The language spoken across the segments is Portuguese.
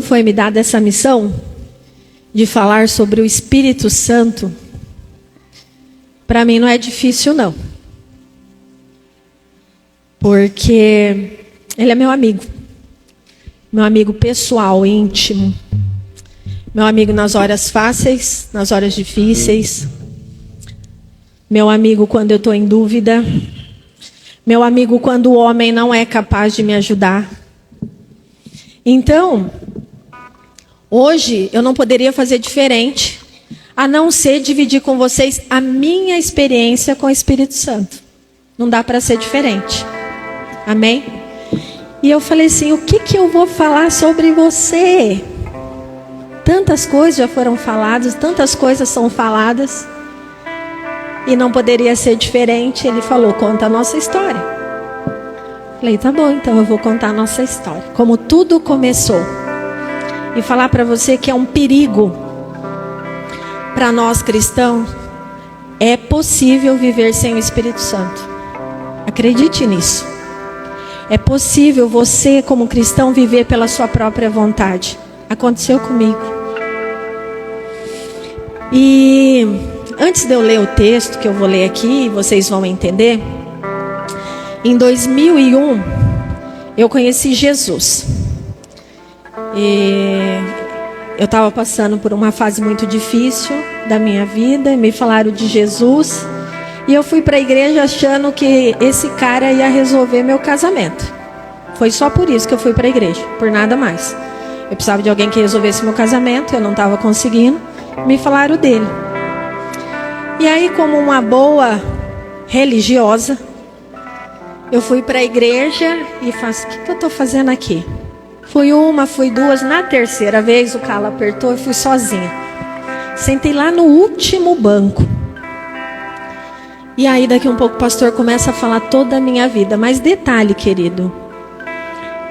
quando foi me dada essa missão de falar sobre o Espírito Santo, para mim não é difícil não. Porque ele é meu amigo pessoal, íntimo, meu amigo nas horas fáceis, nas horas difíceis, meu amigo quando eu estou em dúvida, meu amigo quando o homem não é capaz de me ajudar. Então, hoje eu não poderia fazer diferente, a não ser dividir com vocês a minha experiência com o Espírito Santo. Não dá para ser diferente. Amém? E eu falei assim, o que eu vou falar sobre você? Tantas coisas já foram faladas, tantas coisas são faladas. E não poderia ser diferente. Ele falou, conta a nossa história. Falei, tá bom, então eu vou contar a nossa história. Como tudo começou. E falar para você que é um perigo para nós cristãos. É possível viver sem o Espírito Santo. Acredite nisso. É possível você, como cristão, viver pela sua própria vontade. Aconteceu comigo. E antes de eu ler o texto que eu vou ler aqui, vocês vão entender. Em 2001, eu conheci Jesus. E eu estava passando por uma fase muito difícil da minha vida. Me falaram de Jesus. E eu fui para a igreja achando que esse cara ia resolver meu casamento. Foi só por isso que eu fui para a igreja, por nada mais. Eu precisava de alguém que resolvesse meu casamento, eu não estava conseguindo. Me falaram dele. E aí, como uma boa religiosa, eu fui para a igreja e faço, o que eu estou fazendo aqui? Fui uma, fui duas, na terceira vez o calo apertou e fui sozinha. Sentei lá no último banco. E aí daqui um pouco o pastor começa a falar toda a minha vida. Mas detalhe, querido.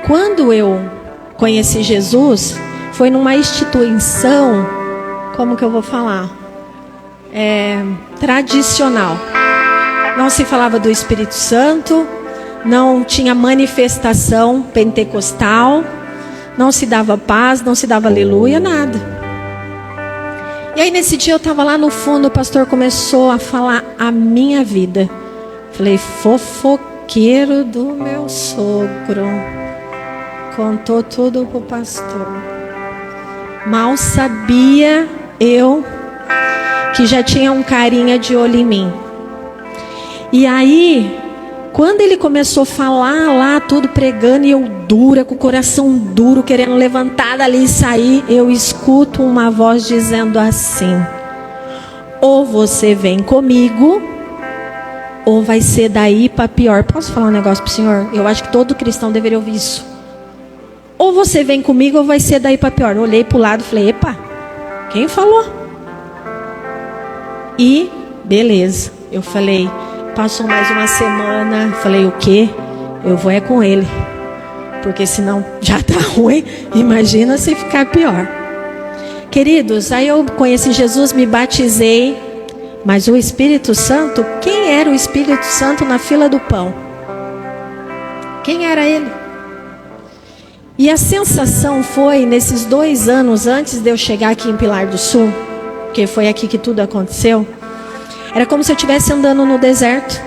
Quando eu conheci Jesus, foi numa instituição, como que eu vou falar? Tradicional. Não se falava do Espírito Santo, não tinha manifestação pentecostal, não se dava paz, não se dava aleluia, nada. E aí nesse dia eu estava lá no fundo, o pastor começou a falar a minha vida. Falei, fofoqueiro do meu sogro. Contou tudo pro pastor. Mal sabia eu que já tinha um carinha de olho em mim. E aí, quando ele começou a falar lá, tudo pregando, e eu dura, com o coração duro, querendo levantar dali e sair, eu escuto uma voz dizendo assim, ou você vem comigo, ou vai ser daí para pior. Posso falar um negócio pro senhor? Eu acho que todo cristão deveria ouvir isso. Ou você vem comigo, ou vai ser daí para pior. Eu olhei pro lado e falei, epa, quem falou? E, beleza, eu falei... Passou mais uma semana, falei, o quê? Eu vou com ele. Porque senão já tá ruim, imagina se ficar pior. Queridos, aí eu conheci Jesus, me batizei. Mas o Espírito Santo, quem era o Espírito Santo na fila do pão? Quem era ele? E a sensação foi, nesses 2 anos antes de eu chegar aqui em Pilar do Sul, porque foi aqui que tudo aconteceu, era como se eu estivesse andando no deserto,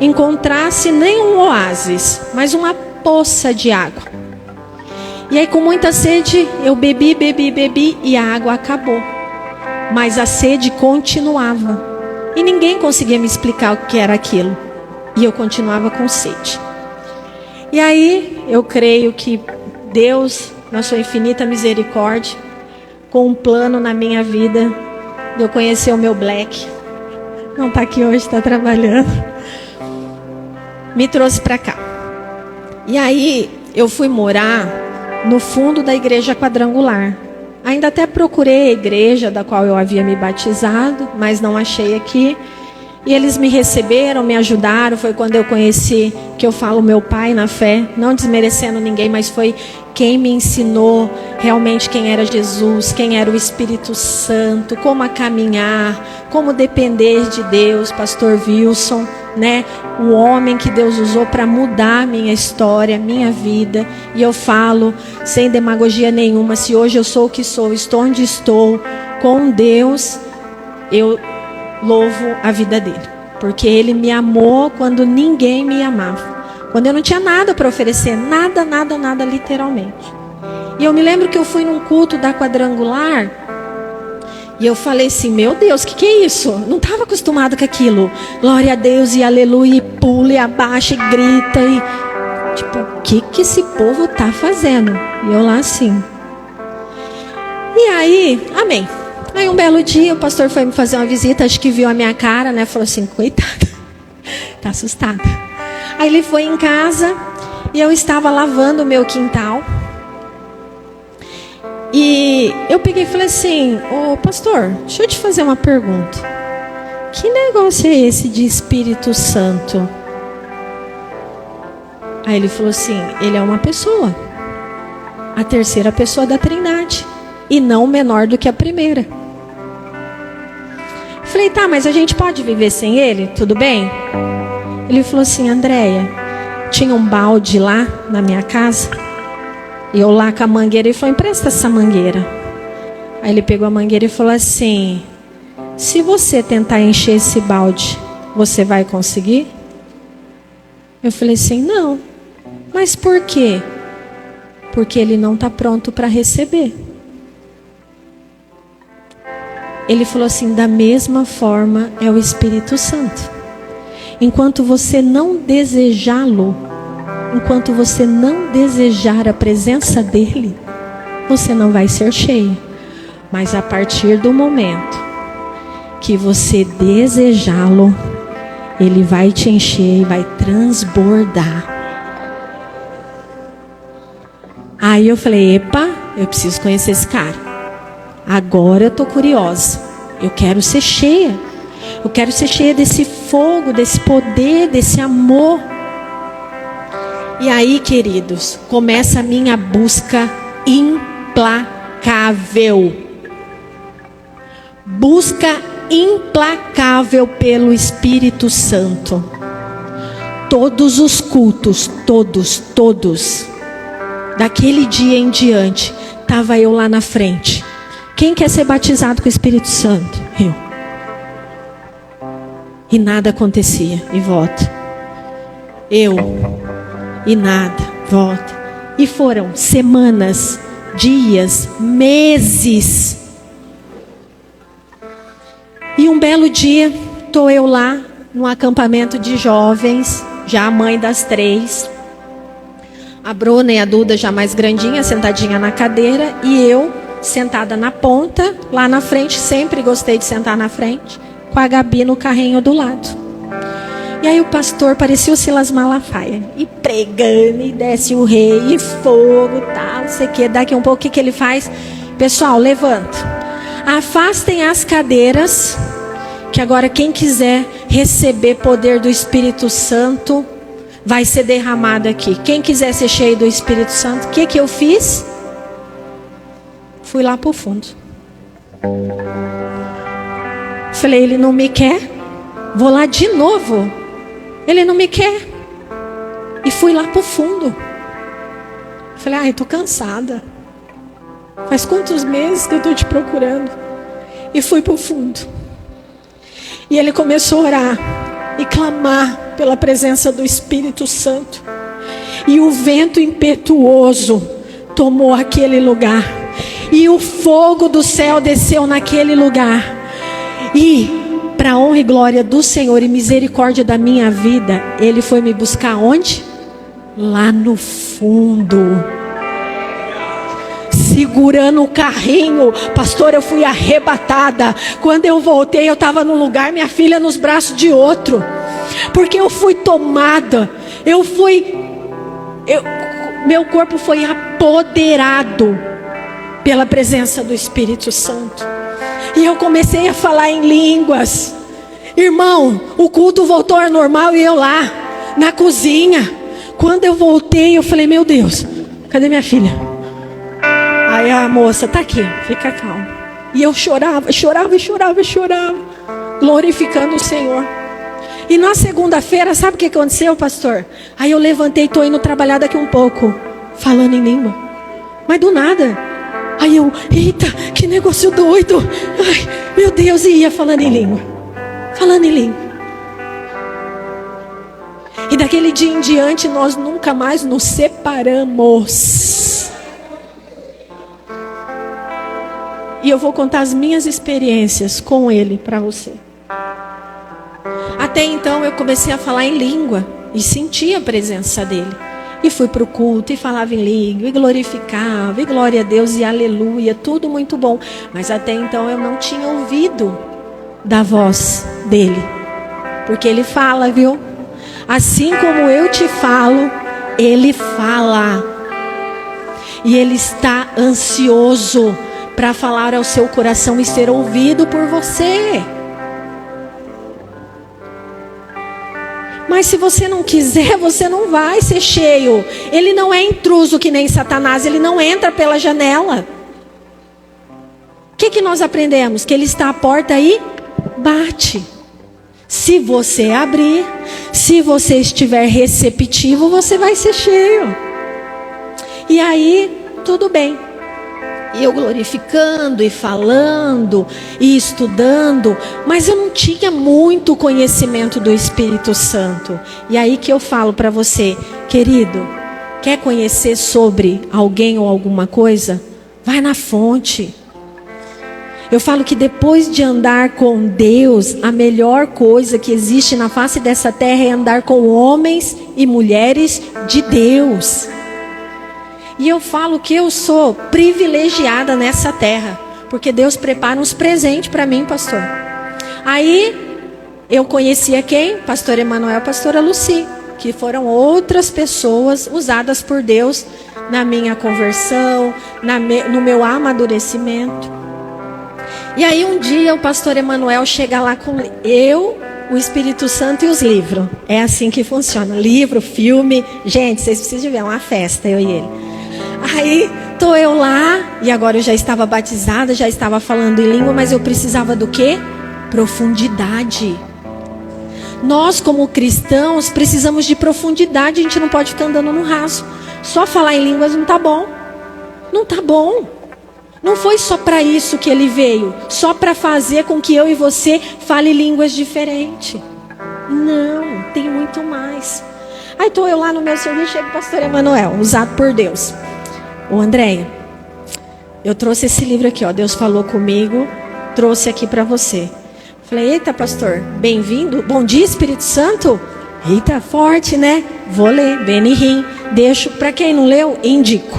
encontrasse nem um oásis, mas uma poça de água. E aí com muita sede, eu bebi e a água acabou. Mas a sede continuava. E ninguém conseguia me explicar o que era aquilo. E eu continuava com sede. E aí eu creio que Deus, na sua infinita misericórdia, com um plano na minha vida, de eu conhecer o meu Black, não está aqui hoje, está trabalhando, me trouxe para cá. E aí eu fui morar no fundo da igreja quadrangular. Ainda até procurei a igreja da qual eu havia me batizado, mas não achei aqui. E eles me receberam, me ajudaram. Foi quando eu conheci, que eu falo, meu pai na fé, não desmerecendo ninguém, mas foi quem me ensinou realmente quem era Jesus, quem era o Espírito Santo, como a caminhar, como depender de Deus, pastor Wilson. né? O homem que Deus usou para mudar minha história, minha vida. E eu falo sem demagogia nenhuma, se hoje eu sou o que sou, estou onde estou, com Deus, eu louvo a vida dele. Porque ele me amou quando ninguém me amava. Quando eu não tinha nada para oferecer, nada, literalmente. E eu me lembro que eu fui num culto da Quadrangular e eu falei assim, meu Deus, que é isso? Não estava acostumado com aquilo. Glória a Deus e aleluia, e pula, e abaixa, e grita, e tipo, o que esse povo tá fazendo? E eu lá assim. E aí, amém. Aí um belo dia o pastor foi me fazer uma visita, acho que viu a minha cara, né? Falou assim, coitada, tá assustada. Aí ele foi em casa e eu estava lavando o meu quintal. E eu peguei e falei assim, ô pastor, deixa eu te fazer uma pergunta. Que negócio é esse de Espírito Santo? Aí ele falou assim, ele é uma pessoa. A terceira pessoa da Trindade. E não menor do que a primeira. Falei, tá, mas a gente pode viver sem ele? Tudo bem? Ele falou assim, Andréia, tinha um balde lá na minha casa. E eu lá com a mangueira, ele falou, empresta essa mangueira. Aí ele pegou a mangueira e falou assim, se você tentar encher esse balde, você vai conseguir? Eu falei assim, não. Mas por quê? Porque ele não está pronto para receber. Ele falou assim, da mesma forma é o Espírito Santo. Enquanto você não desejá-lo, enquanto você não desejar a presença dele, você não vai ser cheio. Mas a partir do momento que você desejá-lo, ele vai te encher e vai transbordar. Aí eu falei, epa, eu preciso conhecer esse cara. Agora eu tô curiosa. Eu quero ser cheia. Eu quero ser cheia desse fogo, desse poder, desse amor. E aí, queridos, começa a minha busca implacável. Busca implacável pelo Espírito Santo. Todos os cultos, todos. Daquele dia em diante, estava eu lá na frente. Quem quer ser batizado com o Espírito Santo? Eu. E nada acontecia. E volta. Eu. E nada. Volta. E foram semanas, dias, meses. E um belo dia, estou eu lá, num acampamento de jovens, já a mãe das 3. A Bruna e a Duda já mais grandinha, sentadinha na cadeira. E eu, sentada na ponta, lá na frente. Sempre gostei de sentar na frente. Com a Gabi no carrinho do lado. E aí o pastor parecia o Silas Malafaia. E pregando, e desce o rei, e fogo, tal, não sei o que. Daqui um pouco, o que ele faz? Pessoal, levanta. Afastem as cadeiras. Que agora quem quiser receber poder do Espírito Santo vai ser derramado aqui. Quem quiser ser cheio do Espírito Santo, o que eu fiz? Fui lá para o fundo. Falei, ele não me quer? Vou lá de novo. Ele não me quer. E fui lá para o fundo. Falei, ai, estou cansada. Faz quantos meses que eu estou te procurando? E fui para o fundo. E ele começou a orar e clamar pela presença do Espírito Santo. E o vento impetuoso tomou aquele lugar. E o fogo do céu desceu naquele lugar. E, para a honra e glória do Senhor e misericórdia da minha vida, ele foi me buscar onde? Lá no fundo. Segurando o carrinho. Pastor, eu fui arrebatada. Quando eu voltei, eu estava num lugar, minha filha nos braços de outro. Porque eu fui tomada. Meu corpo foi apoderado pela presença do Espírito Santo. E eu comecei a falar em línguas. Irmão, o culto voltou ao normal e eu lá, na cozinha. Quando eu voltei, eu falei, meu Deus, cadê minha filha? Aí a moça, tá aqui, fica calma. E eu chorava, glorificando o Senhor. E na segunda-feira, sabe o que aconteceu, pastor? Aí eu levantei, estou indo trabalhar daqui um pouco, falando em língua. Mas do nada. Aí eu, eita, que negócio doido. Ai, meu Deus, e ia falando em língua. Falando em língua. E daquele dia em diante, nós nunca mais nos separamos. E eu vou contar as minhas experiências com ele para você. Até então eu comecei a falar em língua e sentia a presença dele. E fui para o culto e falava em língua e glorificava, e glória a Deus e aleluia, tudo muito bom. Mas até então eu não tinha ouvido da voz dele. Porque ele fala, viu? Assim como eu te falo, ele fala. E ele está ansioso para falar ao seu coração e ser ouvido por você. Mas se você não quiser, você não vai ser cheio. Ele não é intruso que nem Satanás, ele não entra pela janela. O que nós aprendemos? Que ele está à porta e bate. Se você abrir, se você estiver receptivo, você vai ser cheio. E aí, tudo bem. E eu glorificando e falando e estudando, mas eu não tinha muito conhecimento do Espírito Santo. E aí que eu falo para você, querido, quer conhecer sobre alguém ou alguma coisa? Vai na fonte. Eu falo que depois de andar com Deus, a melhor coisa que existe na face dessa terra é andar com homens e mulheres de Deus. E eu falo que eu sou privilegiada nessa terra, porque Deus prepara uns presentes para mim, pastor. Aí eu conhecia quem? Pastor Emanuel e pastora Lucy, que foram outras pessoas usadas por Deus na minha conversão, no meu amadurecimento. E aí um dia o pastor Emanuel chega lá com eu, o Espírito Santo e os livros. É assim que funciona. Livro, filme. Gente, vocês precisam de ver, é uma festa, eu e ele. Aí tô eu lá, e agora eu já estava batizada, já estava falando em língua, mas eu precisava do quê? Profundidade. Nós como cristãos precisamos de profundidade, a gente não pode ficar andando no raso. Só falar em línguas não tá bom. Não tá bom. Não foi só para isso que ele veio, só para fazer com que eu e você fale línguas diferentes. Não, tem muito mais. Aí estou eu lá no meu serviço, chega o pastor Emanuel, usado por Deus. Ô Andréia, eu trouxe esse livro aqui, ó, Deus falou comigo, trouxe aqui para você. Falei, eita pastor, bem-vindo, bom dia Espírito Santo. Eita, forte, né? Vou ler, Benny Hinn. Deixo, para quem não leu, indico,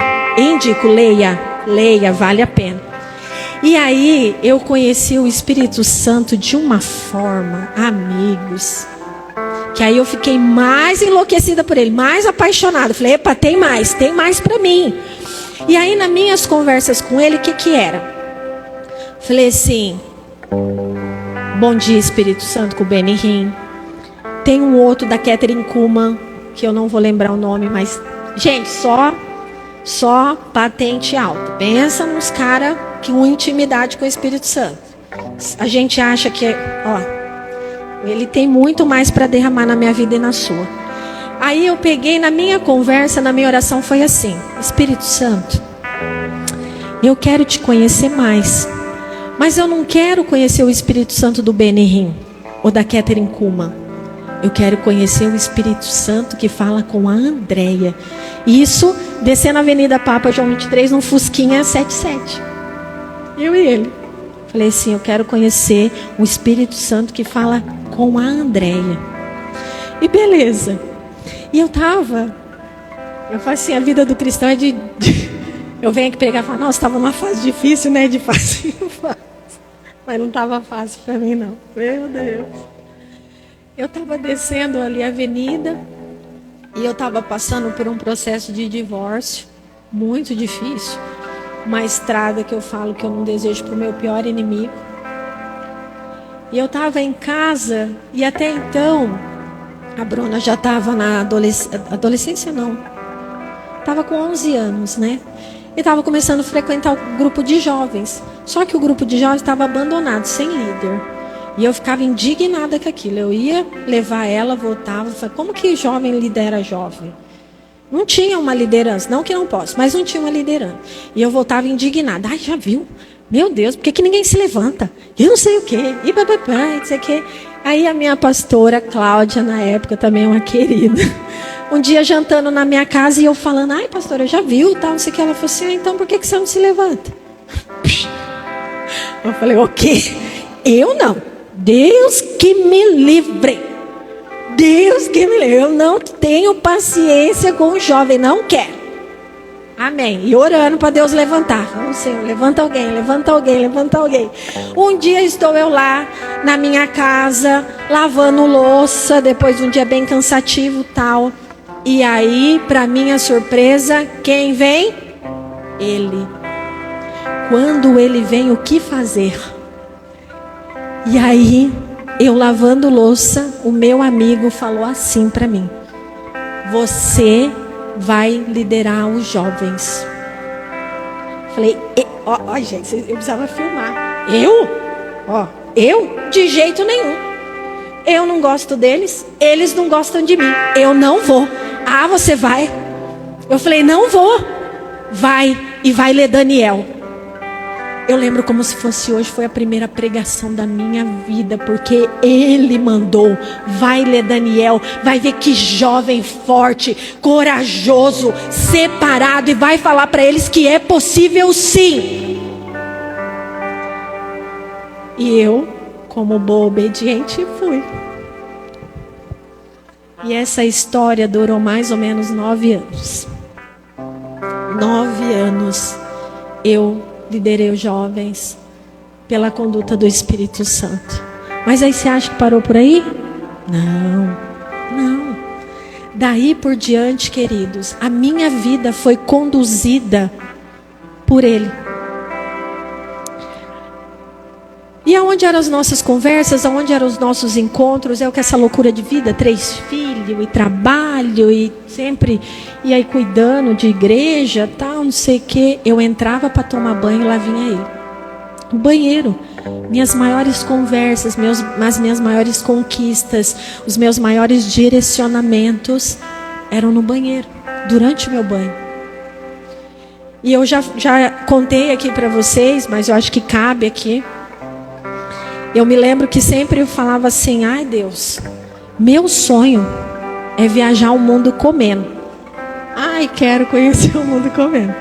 leia, vale a pena. E aí eu conheci o Espírito Santo de uma forma, amigos, que aí eu fiquei mais enlouquecida por ele, mais apaixonada. Falei, epa, tem mais para mim. E aí nas minhas conversas com ele, o que era? Falei assim, bom dia Espírito Santo, com o Benny Hinn. Tem um outro da Catherine Kuhlman, que eu não vou lembrar o nome, mas gente, só patente alta. Pensa nos caras com intimidade com o Espírito Santo. A gente acha que, ele tem muito mais para derramar na minha vida e na sua. Aí eu peguei na minha conversa, na minha oração, foi assim: Espírito Santo, eu quero te conhecer mais, mas eu não quero conhecer o Espírito Santo do Benny Hinn ou da Catherine Kuhlman. Eu quero conhecer o Espírito Santo que fala com a Andréia. Isso, descendo a Avenida Papa João 23, num Fusquinha 77. Eu e ele. Falei assim, eu quero conhecer o Espírito Santo que fala com a Andréia. E beleza. E eu falei assim, a vida do cristão é de eu venho aqui pregar e falar, nossa, estava numa fase difícil, né? De fácil em fácil. Mas não estava fácil para mim, não. Meu Deus. Eu estava descendo ali a avenida e eu estava passando por um processo de divórcio muito difícil. Uma estrada que eu falo que eu não desejo para o meu pior inimigo. E eu estava em casa e até então a Bruna já estava na adolescência, não. Estava com 11 anos, né? E estava começando a frequentar o grupo de jovens. Só que o grupo de jovens estava abandonado, sem líder. E eu ficava indignada com aquilo. Eu ia levar ela, voltava. Falei, como que jovem lidera jovem? Não tinha uma liderança. Não que não posso, mas não tinha uma liderança. E eu voltava indignada. Ai, já viu? Meu Deus, por que ninguém se levanta? Eu não sei o quê. E papapá, não sei o quê. Aí a minha pastora, Cláudia, na época, também uma querida. Um dia jantando na minha casa e eu falando, ai, pastora, já viu? Tal, não sei o que. Ela falou assim, então por que você não se levanta? Eu falei, o quê? Eu não. Deus que me livre. Deus que me livre. Eu não tenho paciência com o jovem, não quero. Amém. E orando para Deus levantar. Falando, Senhor, levanta alguém, levanta alguém, levanta alguém. Um dia estou eu lá na minha casa, lavando louça, depois de um dia bem cansativo tal. E aí, para minha surpresa, quem vem? Ele. Quando ele vem, o que fazer? E aí, eu lavando louça, o meu amigo falou assim para mim: você vai liderar os jovens. Falei, ó, gente, eu precisava filmar. Eu? De jeito nenhum. Eu não gosto deles, eles não gostam de mim. Eu não vou. Ah, você vai? Eu falei, não vou. Vai, e vai ler Daniel. Eu lembro como se fosse hoje, foi a primeira pregação da minha vida, porque ele mandou, vai ler Daniel, vai ver que jovem forte, corajoso, separado, e vai falar para eles que é possível sim. E eu, como boa obediente, fui. E essa história durou mais ou menos 9 anos. 9 anos eu liderei os jovens pela conduta do Espírito Santo. Mas aí você acha que parou por aí? Não. Daí por diante, queridos, a minha vida foi conduzida por Ele. E aonde eram as nossas conversas, aonde eram os nossos encontros, com essa loucura de vida, 3 filhos e trabalho e sempre, e aí cuidando de igreja, tal, não sei o que. Eu entrava para tomar banho e lá vinha ele. No banheiro, minhas maiores conversas, as minhas maiores conquistas, os meus maiores direcionamentos eram no banheiro, durante o meu banho. E eu já contei aqui para vocês, mas eu acho que cabe aqui. Eu me lembro que sempre eu falava assim, ai Deus, meu sonho é viajar o mundo comendo. Ai, quero conhecer o mundo comendo.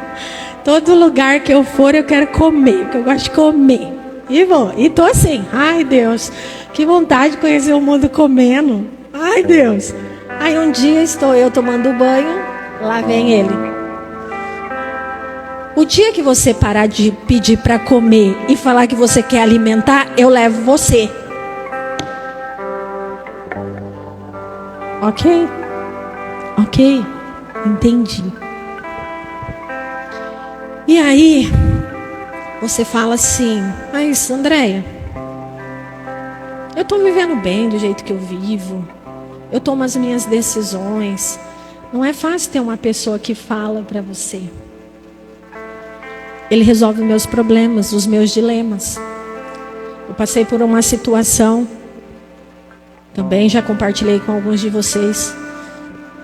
Todo lugar que eu for eu quero comer, porque eu gosto de comer. E vou, e tô assim, ai Deus, que vontade de conhecer o mundo comendo. Ai Deus. Aí um dia estou eu tomando banho, lá vem ele. O dia que você parar de pedir para comer e falar que você quer alimentar, eu levo você. Ok, entendi. E aí, você fala assim, mas Andréia, eu estou vivendo bem do jeito que eu vivo, eu tomo as minhas decisões. Não é fácil ter uma pessoa que fala para você. Ele resolve meus problemas, os meus dilemas. Eu passei por uma situação, também já compartilhei com alguns de vocês,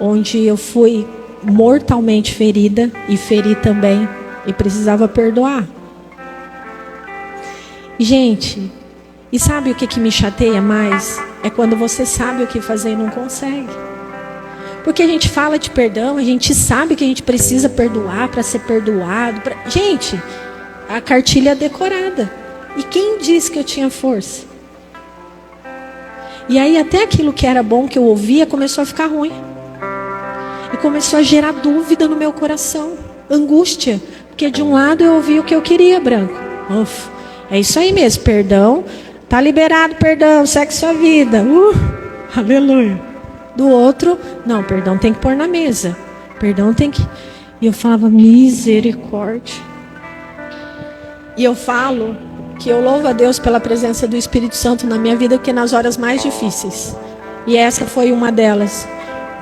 onde eu fui mortalmente ferida e feri também, e precisava perdoar. Gente, e sabe o que me chateia mais? É quando você sabe o que fazer e não consegue. Porque a gente fala de perdão, a gente sabe que a gente precisa perdoar para ser perdoado. Gente, a cartilha é decorada. E quem disse que eu tinha força? E aí até aquilo que era bom que eu ouvia começou a ficar ruim. E começou a gerar dúvida no meu coração. Angústia. Porque de um lado eu ouvia o que eu queria, Branco. Uf, é isso aí mesmo, perdão. Tá liberado, perdão, segue sua vida. Aleluia. Do outro, não, perdão tem que pôr na mesa. Perdão tem que... E eu falava, misericórdia. E eu falo que eu louvo a Deus pela presença do Espírito Santo na minha vida, porque nas horas mais difíceis. E essa foi uma delas.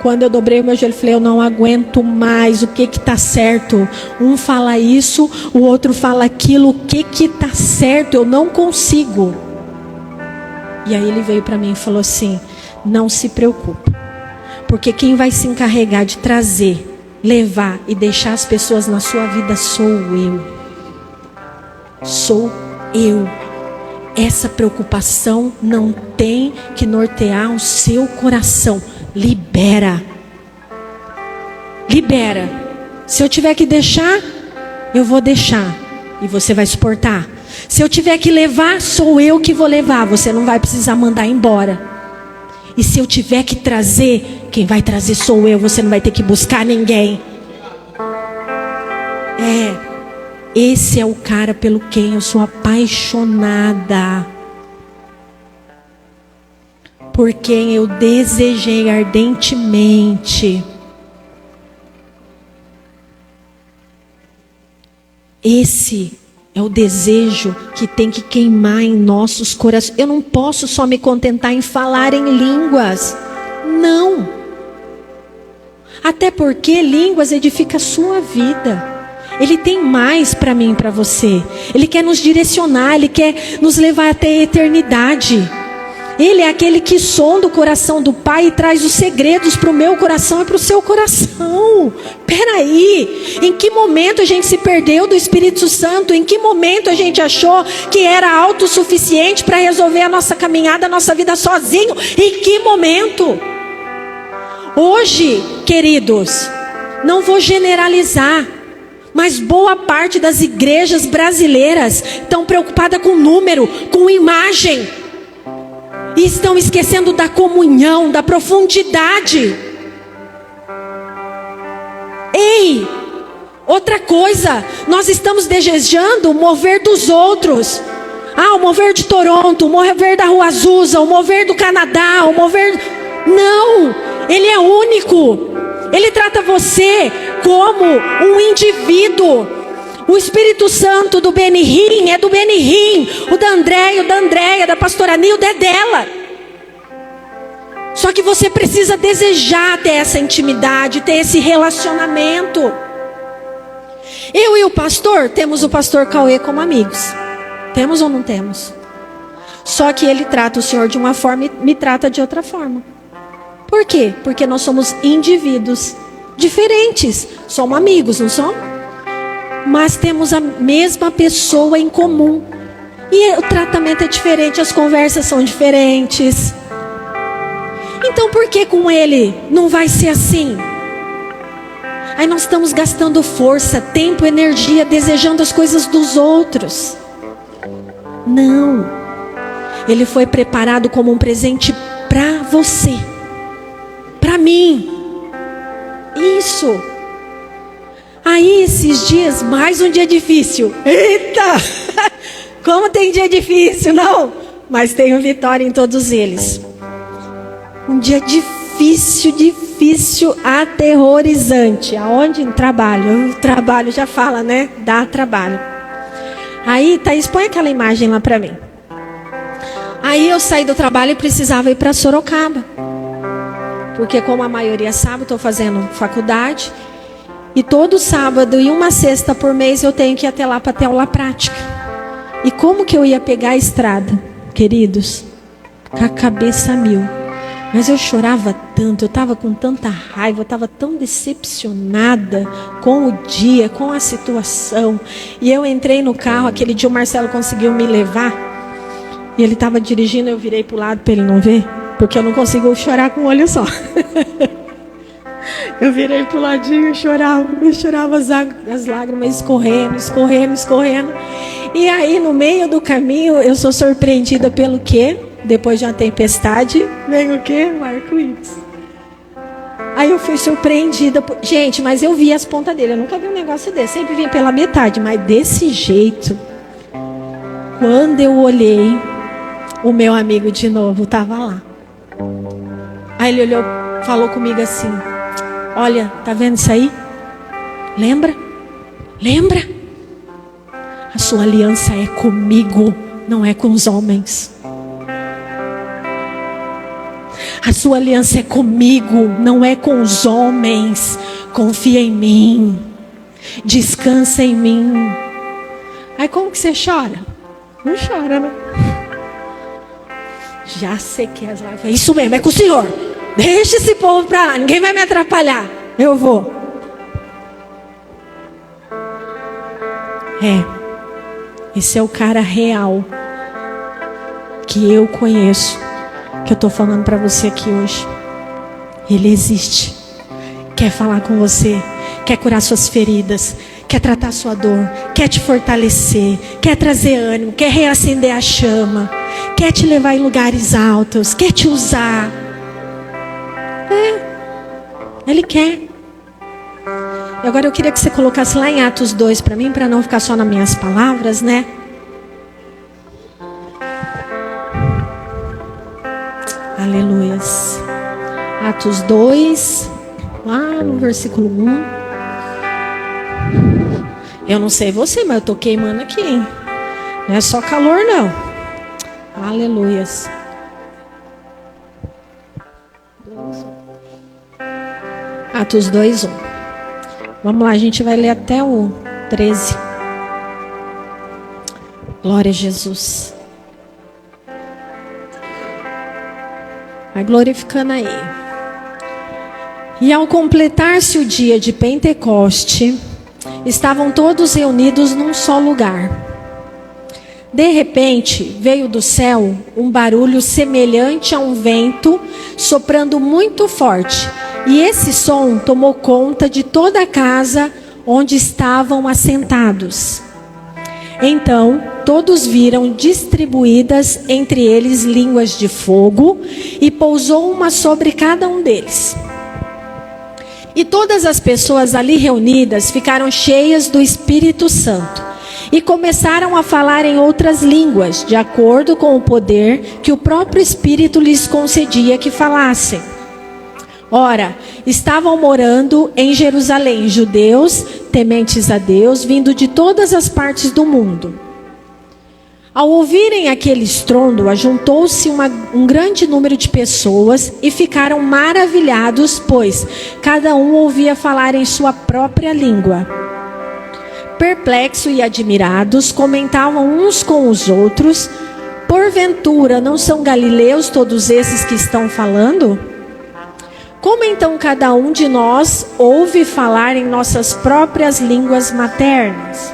Quando eu dobrei o meu joelho, falei, eu não aguento mais, o que está certo? Um fala isso, o outro fala aquilo, o que está certo? Eu não consigo. E aí ele veio para mim e falou assim: não se preocupe, porque quem vai se encarregar de trazer, levar e deixar as pessoas na sua vida sou eu. Sou eu. Essa preocupação não tem que nortear o seu coração. Libera. Libera. Se eu tiver que deixar, eu vou deixar. E você vai suportar. Se eu tiver que levar, sou eu que vou levar. Você não vai precisar mandar embora. E se eu tiver que trazer, quem vai trazer sou eu. Você não vai ter que buscar ninguém. Esse é o cara pelo quem eu sou apaixonada. Por quem eu desejei ardentemente. Esse é o desejo que tem que queimar em nossos corações. Eu não posso só me contentar em falar em línguas. Não. Até porque línguas edifica a sua vida. Ele tem mais para mim e para você. Ele quer nos direcionar, Ele quer nos levar até a eternidade. Ele é aquele que sonda o coração do Pai e traz os segredos para o meu coração e para o seu coração. Peraí, em que momento a gente se perdeu do Espírito Santo? Em que momento a gente achou que era autossuficiente para resolver a nossa caminhada, a nossa vida sozinho? Em que momento? Hoje, queridos, não vou generalizar, mas boa parte das igrejas brasileiras estão preocupadas com número, com imagem. E estão esquecendo da comunhão, da profundidade. Ei, outra coisa, nós estamos desejando o mover dos outros. O mover de Toronto, o mover da Rua Azusa, o mover do Canadá, o mover... Não, Ele é único. Ele trata você como um indivíduo. O Espírito Santo do Benihim é do Benihim. O da Andréia, o da Andréia, da pastora Nilda é dela. Só que você precisa desejar ter essa intimidade, ter esse relacionamento. Eu e o pastor, temos o pastor Cauê como amigos. Temos ou não temos? Só que ele trata o Senhor de uma forma e me trata de outra forma. Por quê? Porque nós somos indivíduos diferentes. Somos amigos, não somos? Mas temos a mesma pessoa em comum. E o tratamento é diferente, as conversas são diferentes. Então por que com ele não vai ser assim? Aí nós estamos gastando força, tempo, energia, desejando as coisas dos outros. Não. Ele foi preparado como um presente para você. Para mim. Isso. Aí esses dias, mais um dia difícil. Eita! Como tem dia difícil, não? Mas tenho vitória em todos eles. Um dia difícil, aterrorizante. Aonde? Em trabalho. O trabalho já fala, né? Dá trabalho. Aí, Thaís, põe aquela imagem lá para mim. Aí eu saí do trabalho e precisava ir para Sorocaba. Porque como a maioria sabe, estou fazendo faculdade. E todo sábado e uma sexta por mês eu tenho que ir até lá para ter aula prática. E como que eu ia pegar a estrada, queridos? Com a cabeça a mil. Mas eu chorava tanto, eu estava com tanta raiva, eu estava tão decepcionada com o dia, com a situação. E eu entrei no carro, aquele dia o Marcelo conseguiu me levar. E ele estava dirigindo, eu virei para o lado para ele não ver. Porque eu não consigo chorar com um olho só. Eu virei pro ladinho e chorava as lágrimas escorrendo. E aí no meio do caminho eu sou surpreendida pelo quê? Depois de uma tempestade, vem o quê? Um arco-íris. Aí eu fui surpreendida. Gente, mas eu vi as pontas dele. Eu nunca vi um negócio desse. Sempre vim pela metade. Mas desse jeito, quando eu olhei, o meu amigo de novo estava lá. Aí ele olhou, falou comigo assim: olha, tá vendo isso aí? Lembra? A sua aliança é comigo, não é com os homens. A sua aliança é comigo, não é com os homens. Confia em mim. Descansa em mim. Aí como que você chora? Não chora, né? Já sei que é isso mesmo, é com o senhor. Deixa esse povo pra lá, ninguém vai me atrapalhar. Eu vou. Esse é o cara real que eu conheço, que eu tô falando pra você aqui hoje. Ele existe. Quer falar com você, quer curar suas feridas, quer tratar sua dor, quer te fortalecer, quer trazer ânimo, quer reacender a chama, quer te levar em lugares altos, quer te usar. Ele quer. E agora eu queria que você colocasse lá em Atos 2 para mim, para não ficar só nas minhas palavras, né? Aleluias. Atos 2, lá no versículo 1. Eu não sei você, mas eu tô queimando aqui, hein? Não é só calor, não. Aleluias. Atos 2, 1. Vamos lá, a gente vai ler até o 13. Glória a Jesus. Vai glorificando aí. E ao completar-se o dia de Pentecoste, estavam todos reunidos num só lugar. De repente, veio do céu um barulho semelhante a um vento soprando muito forte. E esse som tomou conta de toda a casa onde estavam assentados. Então, todos viram distribuídas entre eles línguas de fogo, e pousou uma sobre cada um deles. E todas as pessoas ali reunidas ficaram cheias do Espírito Santo, e começaram a falar em outras línguas, de acordo com o poder que o próprio Espírito lhes concedia que falassem. Ora, estavam morando em Jerusalém judeus, tementes a Deus, vindo de todas as partes do mundo. Ao ouvirem aquele estrondo, ajuntou-se um grande número de pessoas e ficaram maravilhados, pois cada um ouvia falar em sua própria língua. Perplexos e admirados, comentavam uns com os outros: porventura não são galileus todos esses que estão falando? Como então cada um de nós ouve falar em nossas próprias línguas maternas?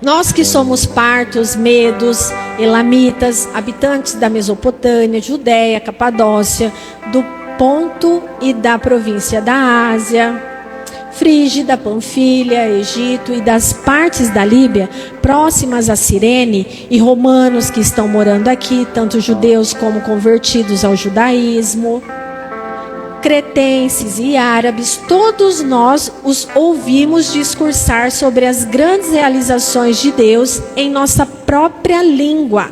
Nós que somos partos, medos, elamitas, habitantes da Mesopotâmia, Judéia, Capadócia, do Ponto e da província da Ásia, Frígida, Panfilha, Egito e das partes da Líbia, próximas a Cirene, e romanos que estão morando aqui, tanto judeus como convertidos ao judaísmo, cretenses e árabes, todos nós os ouvimos discursar sobre as grandes realizações de Deus em nossa própria língua.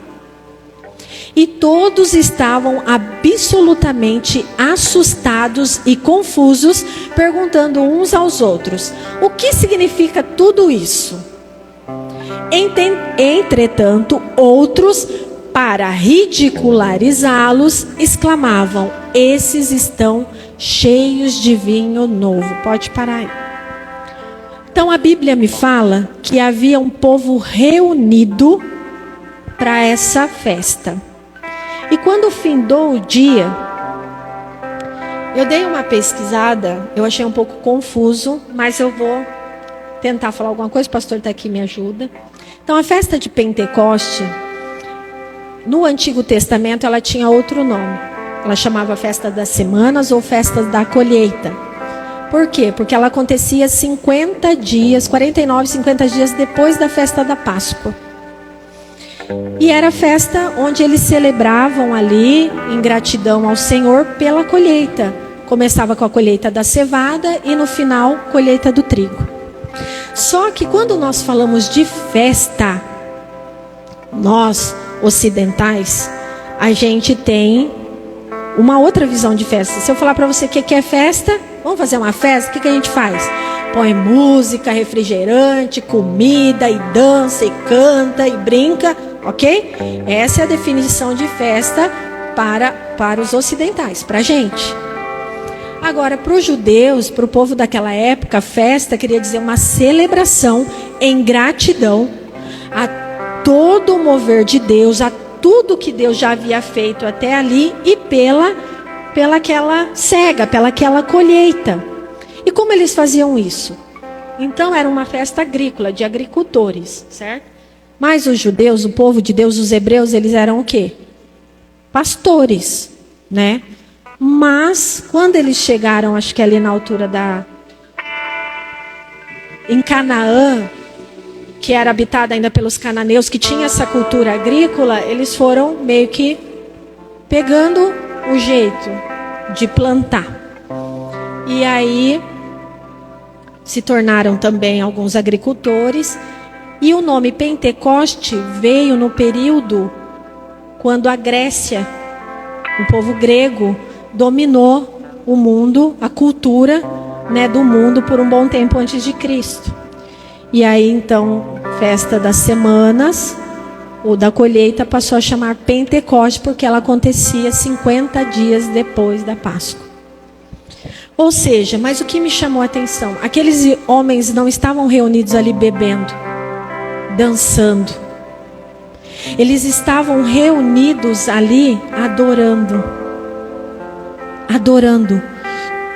E todos estavam absolutamente assustados e confusos, perguntando uns aos outros: o que significa tudo isso? Entretanto, outros, para ridicularizá-los, exclamavam: esses estão cheios de vinho novo. Pode parar aí. Então a Bíblia me fala que havia um povo reunido para essa festa. E quando findou o dia, eu dei uma pesquisada, eu achei um pouco confuso, mas eu vou tentar falar alguma coisa, o pastor está aqui, me ajuda. Então a festa de Pentecoste, no Antigo Testamento, ela tinha outro nome. Ela chamava Festa das Semanas ou Festa da Colheita. Por quê? Porque ela acontecia 50 dias, 49, 50 dias depois da festa da Páscoa. E era a festa onde eles celebravam ali, em gratidão ao Senhor, pela colheita. Começava com a colheita da cevada e no final, colheita do trigo. Só que quando nós falamos de festa, nós, ocidentais, a gente tem uma outra visão de festa. Se eu falar para você o que é festa, vamos fazer uma festa, o que a gente faz? Põe música, refrigerante, comida, e dança, e canta, e brinca, ok? Essa é a definição de festa para os ocidentais, para a gente. Agora, para os judeus, para o povo daquela época, festa queria dizer uma celebração em gratidão a todo o mover de Deus, a tudo que Deus já havia feito até ali e pela aquela cega, pela aquela colheita. E como eles faziam isso? Então era uma festa agrícola, de agricultores, certo? Mas os judeus, o povo de Deus, os hebreus, eles eram o quê? Pastores, né? Mas quando eles chegaram, acho que ali na altura em Canaã, que era habitada ainda pelos cananeus, que tinha essa cultura agrícola, eles foram meio que pegando o jeito de plantar. E aí se tornaram também alguns agricultores. E o nome Pentecoste veio no período quando a Grécia, o povo grego, dominou o mundo, a cultura, né, do mundo por um bom tempo antes de Cristo. E aí então, festa das semanas, ou da colheita, passou a chamar Pentecoste, porque ela acontecia 50 dias depois da Páscoa. Ou seja, mas o que me chamou a atenção? Aqueles homens não estavam reunidos ali bebendo, dançando. Eles estavam reunidos ali adorando. Adorando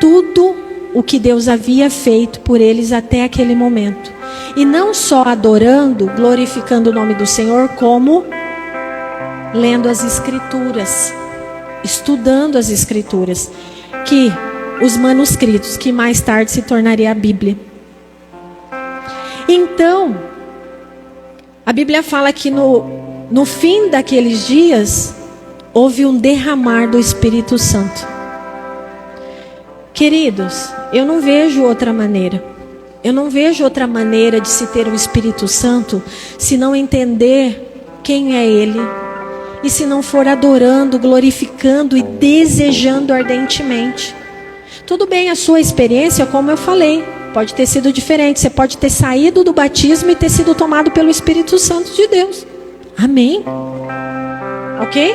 tudo o que Deus havia feito por eles até aquele momento. E não só adorando, glorificando o nome do Senhor, como lendo as Escrituras, estudando as Escrituras, que os manuscritos, que mais tarde se tornaria a Bíblia. Então, a Bíblia fala que no fim daqueles dias, houve um derramar do Espírito Santo. Queridos, eu não vejo outra maneira. Eu não vejo outra maneira de se ter o Espírito Santo se não entender quem é Ele. E se não for adorando, glorificando e desejando ardentemente. Tudo bem, a sua experiência, como eu falei, pode ter sido diferente. Você pode ter saído do batismo e ter sido tomado pelo Espírito Santo de Deus. Amém? Ok?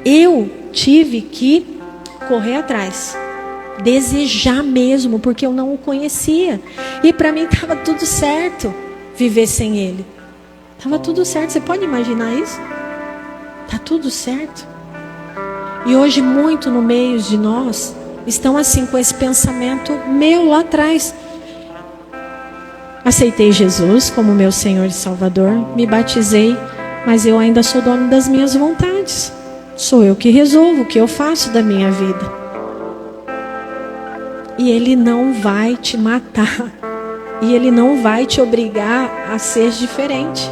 Eu tive que correr atrás. Desejar mesmo, porque eu não o conhecia. E para mim estava tudo certo viver sem Ele. Estava tudo certo. Você pode imaginar isso? Está tudo certo. E hoje muito no meio de nós estão assim com esse pensamento meu lá atrás. Aceitei Jesus como meu Senhor e Salvador, me batizei, mas eu ainda sou dono das minhas vontades. Sou eu que resolvo o que eu faço da minha vida. E Ele não vai te matar. E Ele não vai te obrigar a ser diferente.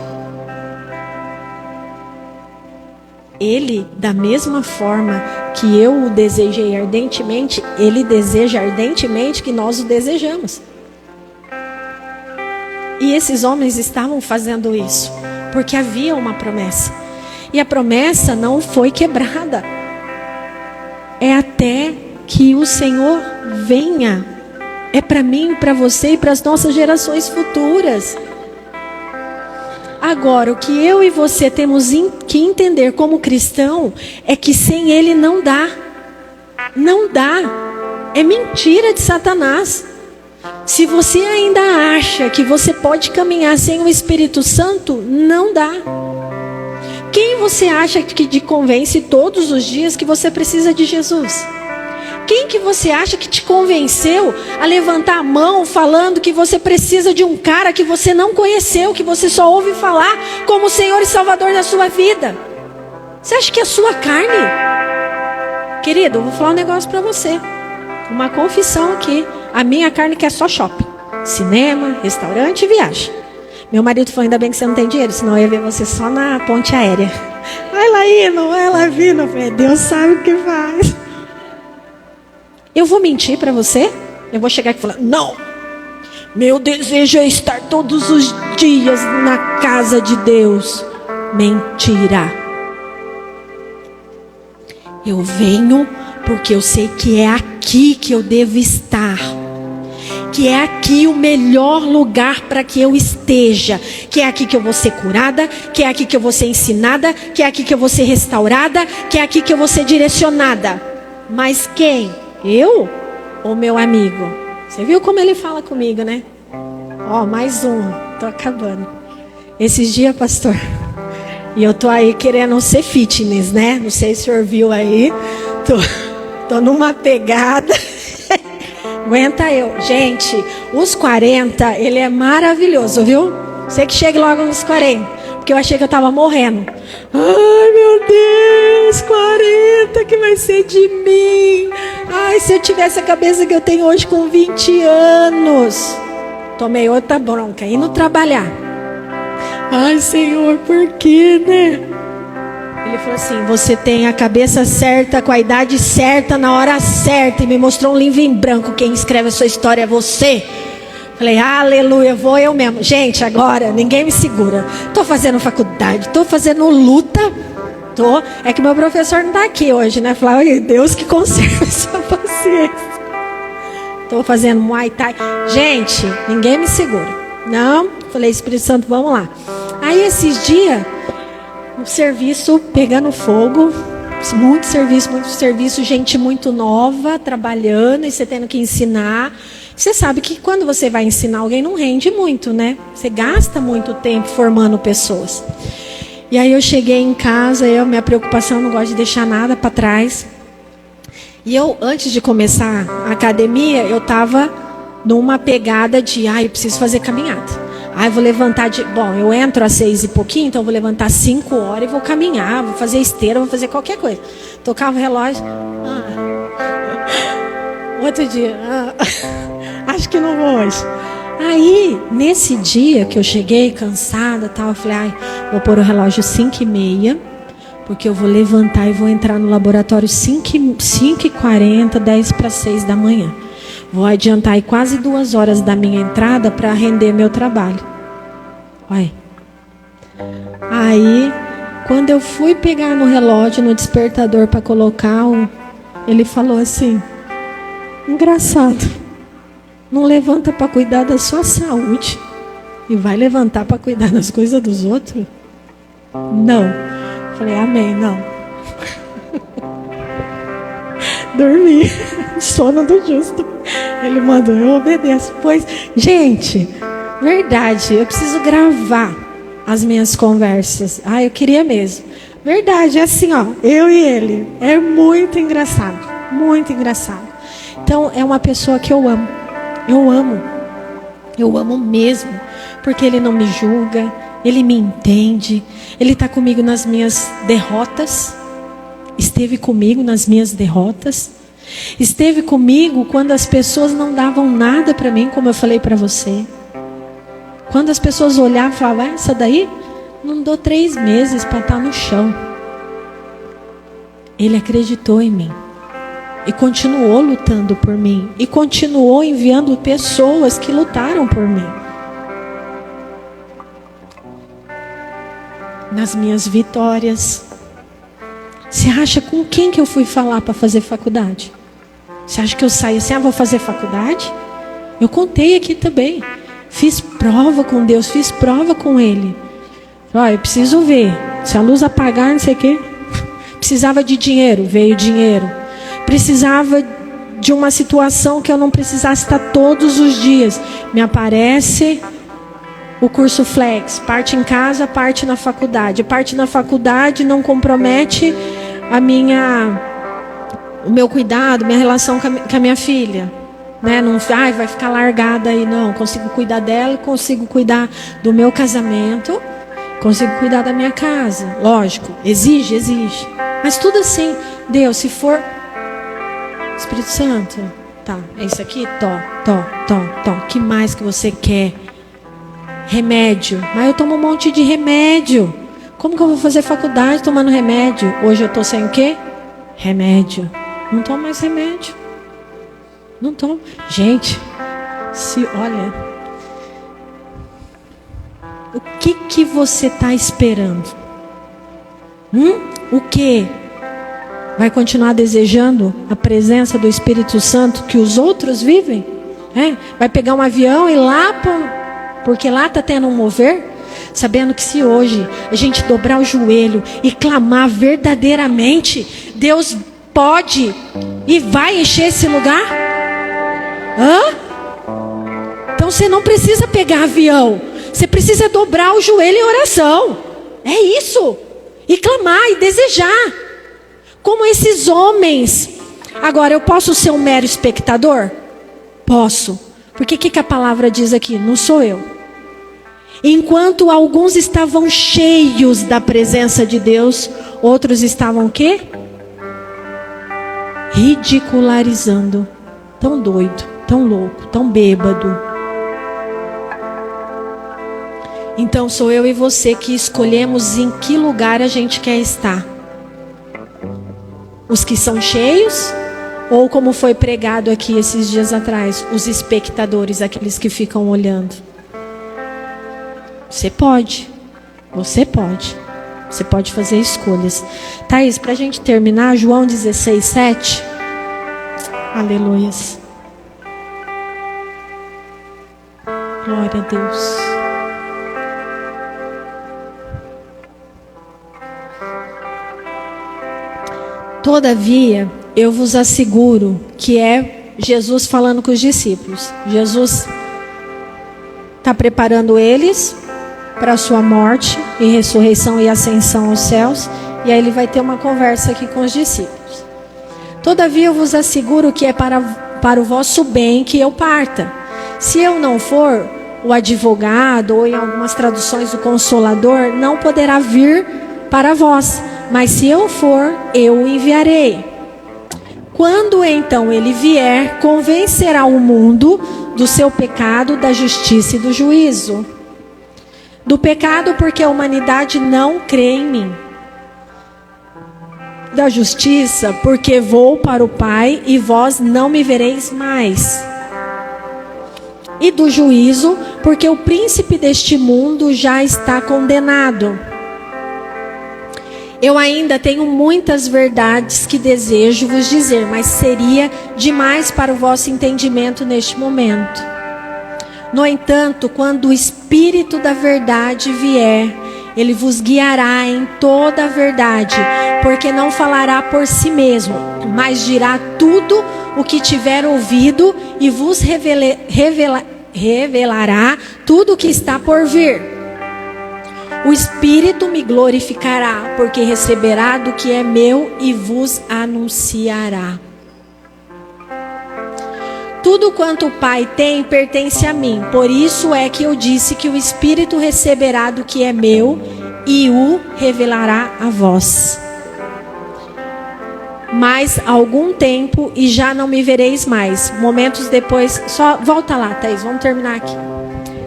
Ele, da mesma forma que eu o desejei ardentemente, Ele deseja ardentemente que nós o desejamos. E esses homens estavam fazendo isso, porque havia uma promessa. E a promessa não foi quebrada. É até que o Senhor venha. É para mim, para você e para as nossas gerações futuras. Agora, o que eu e você temos que entender como cristão é que sem Ele não dá. Não dá. É mentira de Satanás. Se você ainda acha que você pode caminhar sem o Espírito Santo, não dá. Quem você acha que te convence todos os dias que você precisa de Jesus? Quem que você acha que te convenceu a levantar a mão falando que você precisa de um cara que você não conheceu, que você só ouve falar como Senhor e Salvador da sua vida? Você acha que é a sua carne? Querido, eu vou falar um negócio para você. Uma confissão aqui. A minha carne quer só shopping. Cinema, restaurante e viagem. Meu marido falou, ainda bem que você não tem dinheiro, senão eu ia ver você só na ponte aérea. Vai lá indo, vai lá vindo. Eu falei, Deus sabe o que faz. Eu vou mentir para você? Eu vou chegar aqui e falar, não. Meu desejo é estar todos os dias na casa de Deus. Mentira. Eu venho porque eu sei que é aqui que eu devo estar. Que é aqui o melhor lugar para que eu esteja. Que é aqui que eu vou ser curada. Que é aqui que eu vou ser ensinada. Que é aqui que eu vou ser restaurada. Que é aqui que eu vou ser direcionada. Mas quem? Eu ou meu amigo? Você viu como ele fala comigo, né? Ó, mais um. Tô acabando. Esses dias, pastor, E eu tô aí querendo ser fitness, né? Não sei se o senhor viu aí. Tô numa pegada. Aguenta eu. Gente, os 40, ele é maravilhoso, viu? Você que chegue logo nos 40. Porque eu achei que eu tava morrendo. Ai, meu Deus, 40, que vai ser de mim? Ai, se eu tivesse a cabeça que eu tenho hoje com 20 anos. Tomei outra bronca, indo trabalhar. Ai, Senhor, por quê, né? Ele falou assim, você tem a cabeça certa, com a idade certa, na hora certa. E me mostrou um livro em branco. Quem escreve a sua história é você. Falei, aleluia, vou eu mesmo. Gente, agora, ninguém me segura. Tô fazendo faculdade, tô fazendo luta. É que meu professor não tá aqui hoje, né? Falei, Deus que conserve sua paciência. Tô fazendo Muay Thai. Gente, ninguém me segura. Não, falei, Espírito Santo, vamos lá. Aí esses dias, o serviço pegando fogo, muito serviço, gente muito nova, trabalhando, e você tendo que ensinar. Você sabe que quando você vai ensinar alguém, não rende muito, né? Você gasta muito tempo formando pessoas. E aí eu cheguei em casa, minha preocupação, não gosto de deixar nada para trás. E eu, antes de começar a academia, eu estava numa pegada de, eu preciso fazer caminhada. Eu vou levantar bom, eu entro às 6 e pouquinho, então eu vou levantar 5 horas e vou caminhar, vou fazer esteira, vou fazer qualquer coisa. Tocava o relógio. Outro dia. Acho que não vou hoje. Aí, nesse dia que eu cheguei cansada, tal, eu falei, vou pôr o relógio 5h30, porque eu vou levantar e vou entrar no laboratório 5h40, 10 para 6 da manhã. Vou adiantar aí quase 2 horas da minha entrada para render meu trabalho. Olha. Aí, quando eu fui pegar no relógio, no despertador para colocar, ele falou assim, engraçado, não levanta para cuidar da sua saúde e vai levantar para cuidar das coisas dos outros? Não. Falei, amém, não. Dormi, sono do justo. Ele mandou, eu obedeço. Pois, gente, verdade, eu preciso gravar as minhas conversas. Eu queria mesmo. Verdade, é assim, eu e ele. É muito engraçado, muito engraçado. Então, é uma pessoa que eu amo. Eu amo mesmo, porque ele não me julga, ele me entende, ele está comigo nas minhas derrotas, esteve comigo nas minhas derrotas, esteve comigo quando as pessoas não davam nada para mim, como eu falei para você. Quando as pessoas olhavam e falavam, essa daí não dou 3 meses para estar no chão. Ele acreditou em mim. E continuou lutando por mim. E continuou enviando pessoas que lutaram por mim. Nas minhas vitórias. Você acha com quem que eu fui falar para fazer faculdade? Você acha que eu saí assim, vou fazer faculdade? Eu contei aqui também. Fiz prova com Deus, fiz prova com Ele. Eu preciso ver. Se a luz apagar, não sei o quê. Precisava de dinheiro, veio dinheiro. Precisava de uma situação que eu não precisasse estar todos os dias. Me aparece o curso Flex. Parte em casa, parte na faculdade. Parte na faculdade não compromete o meu cuidado, minha relação com a minha filha. Né? Não, vai ficar largada aí. Não, consigo cuidar dela, consigo cuidar do meu casamento, consigo cuidar da minha casa. Lógico, exige. Mas tudo assim, Deus, se for... Espírito Santo, tá, é isso aqui, tó. Que mais que você quer? Remédio. Mas eu tomo um monte de remédio. Como que eu vou fazer faculdade tomando remédio? Hoje eu tô sem o quê? Remédio. Não tomo mais remédio. Não tomo. Gente, olha, o que você está esperando? O que? Vai continuar desejando a presença do Espírito Santo que os outros vivem? Vai pegar um avião e ir lá, porque lá está tendo um mover? Sabendo que se hoje a gente dobrar o joelho e clamar verdadeiramente, Deus pode e vai encher esse lugar? Então você não precisa pegar avião. Você precisa dobrar o joelho em oração. É isso. e clamar e desejar, como esses homens. Agora, eu posso ser um mero espectador? Posso. Porque o que a palavra diz aqui? Não sou eu. Enquanto alguns estavam cheios da presença de Deus, outros estavam o quê? Ridicularizando. Tão doido, tão louco, tão bêbado. Então sou eu e você que escolhemos em que lugar a gente quer estar. Os que são cheios, ou como foi pregado aqui esses dias atrás, os espectadores, aqueles que ficam olhando. Você pode fazer escolhas. Thaís, para a gente terminar, João 16:7. Aleluias. Glória a Deus. Todavia, eu vos asseguro que é Jesus falando com os discípulos. Jesus está preparando eles para a sua morte e ressurreição e ascensão aos céus. E aí ele vai ter uma conversa aqui com os discípulos. Todavia, eu vos asseguro que é para o vosso bem que eu parta. Se eu não for, o advogado, ou em algumas traduções o consolador, não poderá vir para vós. Mas se eu for, eu o enviarei. Quando então ele vier, convencerá o mundo do seu pecado, da justiça e do juízo. Do pecado, porque a humanidade não crê em mim. Da justiça, porque vou para o Pai e vós não me vereis mais. E do juízo, porque o príncipe deste mundo já está condenado. Eu ainda tenho muitas verdades que desejo vos dizer, mas seria demais para o vosso entendimento neste momento. No entanto, quando o Espírito da verdade vier, ele vos guiará em toda a verdade, porque não falará por si mesmo, mas dirá tudo o que tiver ouvido e vos revelará tudo o que está por vir. O Espírito me glorificará, porque receberá do que é meu e vos anunciará. Tudo quanto o Pai tem pertence a mim. Por isso é que eu disse que o Espírito receberá do que é meu e o revelará a vós. Mas algum tempo e já não me vereis mais. Momentos depois, só volta lá, Thaís, vamos terminar aqui.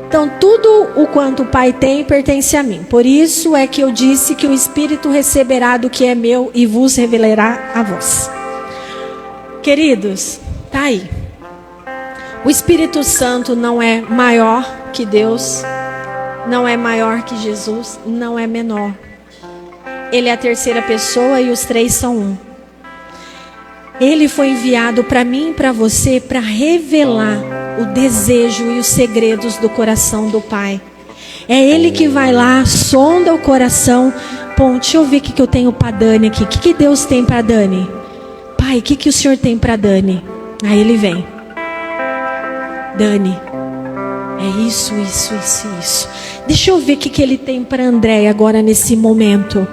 Então, tudo o quanto o Pai tem pertence a mim. Por isso é que eu disse que o Espírito receberá do que é meu e vos revelará a vós. Queridos, tá aí. O Espírito Santo não é maior que Deus, não é maior que Jesus, não é menor. Ele é a terceira pessoa e os três são um. Ele foi enviado para mim e para você para revelar o desejo e os segredos do coração do Pai. É Ele que vai lá, sonda o coração. Bom, deixa eu ver o que eu tenho para Dani aqui. O que Deus tem para Dani? Pai, o que o Senhor tem para Dani? Aí Ele vem. Dani, é isso. Deixa eu ver o que Ele tem para Andréia agora nesse momento.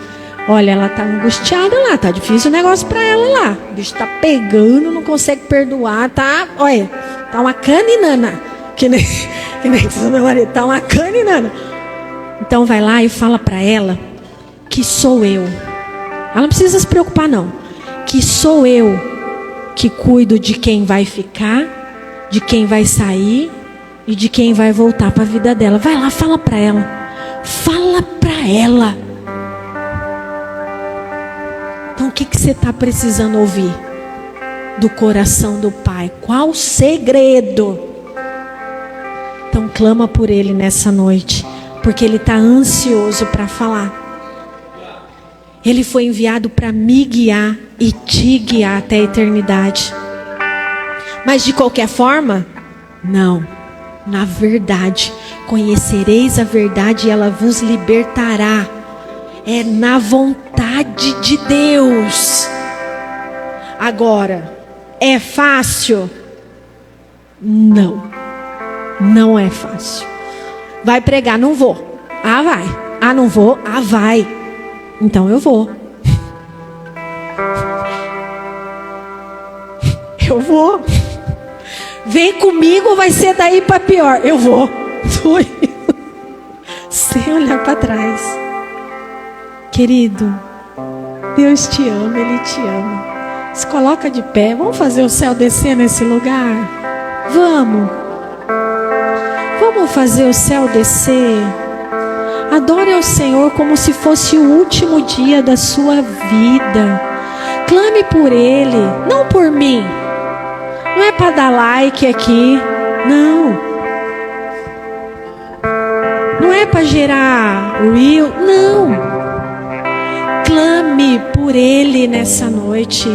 Olha, ela tá angustiada lá, tá difícil o negócio para ela lá. O bicho tá pegando, não consegue perdoar, tá? Olha, tá uma caninana. Que nem diz o meu marido, tá uma caninana. Então vai lá e fala para ela que sou eu. Ela não precisa se preocupar não. Que sou eu que cuido de quem vai ficar, de quem vai sair e de quem vai voltar para a vida dela. Vai lá, fala para ela. Fala para ela. Então o que você está precisando ouvir do coração do Pai? Qual o segredo? Então clama por Ele nessa noite, porque Ele está ansioso para falar. Ele foi enviado para me guiar e te guiar até a eternidade. Mas de qualquer forma, não. Na verdade, conhecereis a verdade e ela vos libertará. É na vontade de Deus. Agora, é fácil? Não. Não é fácil. Vai pregar? Não vou. Ah, vai. Ah, não vou? Ah, vai. Então eu vou. Eu vou. Vem comigo, vai ser daí para pior. Eu vou. Tô indo. Sem olhar para trás. Querido, Deus te ama, Ele te ama. Se coloca de pé. Vamos fazer o céu descer nesse lugar? Vamos. Vamos fazer o céu descer. Adore ao Senhor como se fosse o último dia da sua vida. Clame por Ele, não por mim. Não é para dar like aqui. Não. Não é para gerar reel. Não. Clame por Ele nessa noite.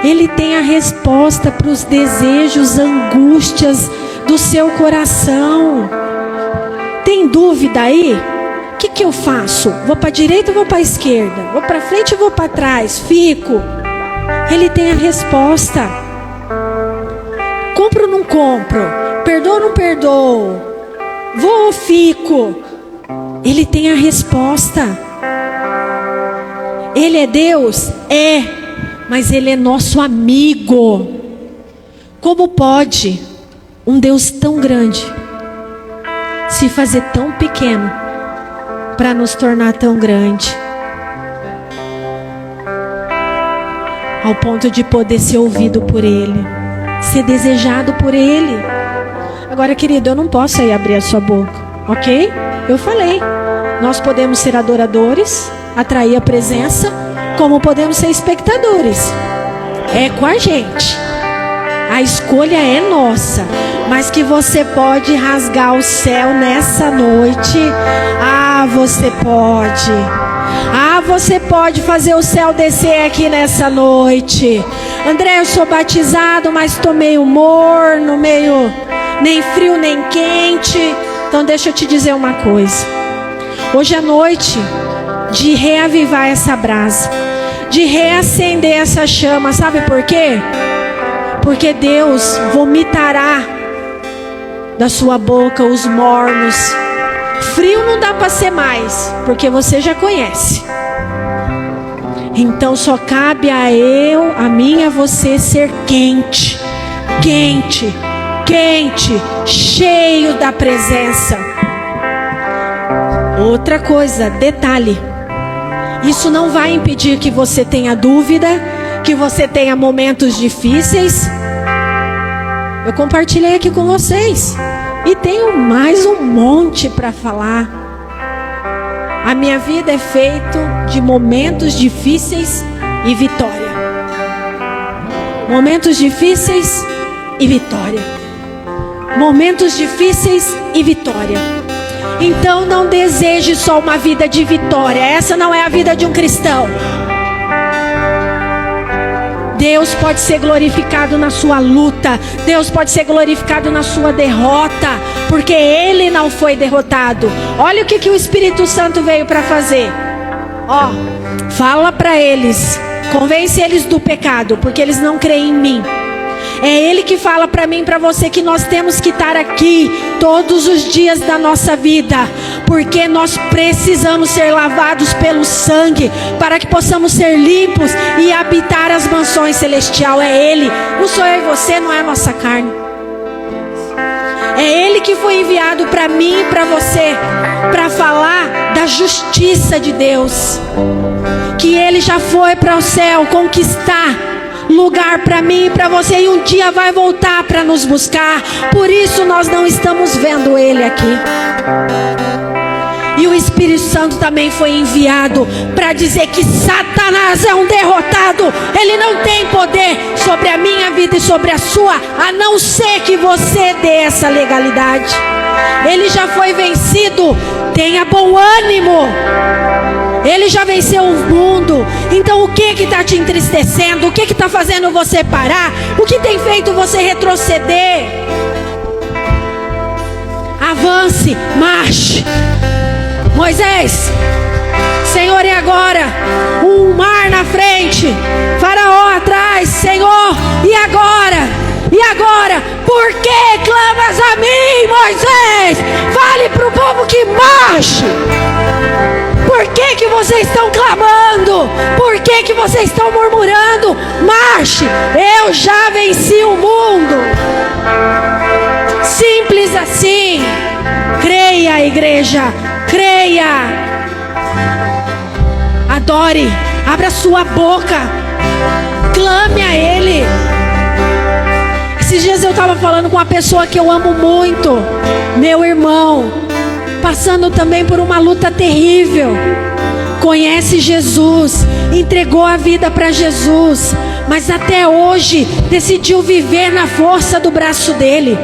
Ele tem a resposta para os desejos, angústias do seu coração. Tem dúvida aí? O que eu faço? Vou para a direita ou vou para a esquerda? Vou para frente ou vou para trás? Fico. Ele tem a resposta. Compro ou não compro? Perdoo ou não perdoo? Vou ou fico? Ele tem a resposta. Ele é Deus? É. Mas Ele é nosso amigo. Como pode um Deus tão grande se fazer tão pequeno para nos tornar tão grande? Ao ponto de poder ser ouvido por Ele, ser desejado por Ele. Agora, querido, eu não posso aí abrir a sua boca, ok? Eu falei, nós podemos ser adoradores, atrair a presença, como podemos ser espectadores. É com a gente. A escolha é nossa. Mas que você pode rasgar o céu nessa noite. Ah, você pode. Ah, você pode fazer o céu descer aqui nessa noite. André, eu sou batizado, mas estou meio morno, meio nem frio nem quente. Então deixa eu te dizer uma coisa. Hoje é noite de reavivar essa brasa, de reacender essa chama. Sabe por quê? Porque Deus vomitará da sua boca os mornos. Frio não dá para ser mais, porque você já conhece. Então só cabe a eu, a mim, a você ser quente, quente, quente, cheio da presença. Outra coisa, detalhe. Isso não vai impedir que você tenha dúvida, que você tenha momentos difíceis. Eu compartilhei aqui com vocês. E tenho mais um monte para falar. A minha vida é feita de momentos difíceis e vitória. Momentos difíceis e vitória. Momentos difíceis e vitória. Então não deseje só uma vida de vitória. Essa não é a vida de um cristão. Deus pode ser glorificado na sua luta. Deus pode ser glorificado na sua derrota, porque Ele não foi derrotado. Olha o que o Espírito Santo veio para fazer. Ó, fala para eles, convence eles do pecado, porque eles não creem em mim. É Ele que fala para mim e para você que nós temos que estar aqui todos os dias da nossa vida, porque nós precisamos ser lavados pelo sangue, para que possamos ser limpos e habitar as mansões celestiais. É Ele, não sou eu e você, não é a nossa carne. É Ele que foi enviado para mim e para você, para falar da justiça de Deus, que Ele já foi para o céu conquistar lugar para mim e para você, e um dia vai voltar para nos buscar. Por isso nós não estamos vendo Ele aqui. E o Espírito Santo também foi enviado para dizer que Satanás é um derrotado. Ele não tem poder sobre a minha vida e sobre a sua, a não ser que você dê essa legalidade. Ele já foi vencido. Tenha bom ânimo. Ele já venceu o mundo. Então o que está te entristecendo? O que está fazendo você parar? O que tem feito você retroceder? Avance, marche. Moisés, Senhor, e agora? Um mar na frente, Faraó atrás. Senhor, e agora? E agora? Por que clamas a mim, Moisés? Fale para o povo que marche. Por que vocês estão clamando? Por que vocês estão murmurando? Marche, eu já venci o mundo. Simples assim. Creia, igreja, creia. Adore, abra sua boca, clame a Ele. Esses dias eu estava falando com uma pessoa que eu amo muito, meu irmão, passando também por uma luta terrível. Conhece Jesus, entregou a vida para Jesus, mas até hoje decidiu viver na força do braço dele.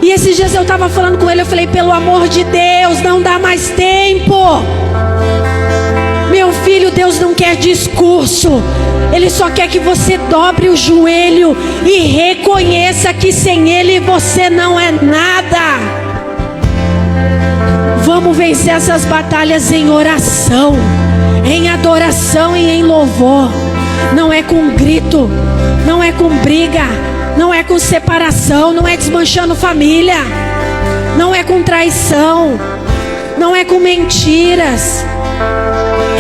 E esses dias eu estava falando com ele, eu falei, pelo amor de Deus, não dá mais tempo. Meu filho, Deus não quer discurso. Ele só quer que você dobre o joelho e reconheça que sem Ele você não é nada. Vamos vencer essas batalhas em oração, em adoração e em louvor. Não é com grito, não é com briga, não é com separação, não é desmanchando família, não é com traição, não é com mentiras.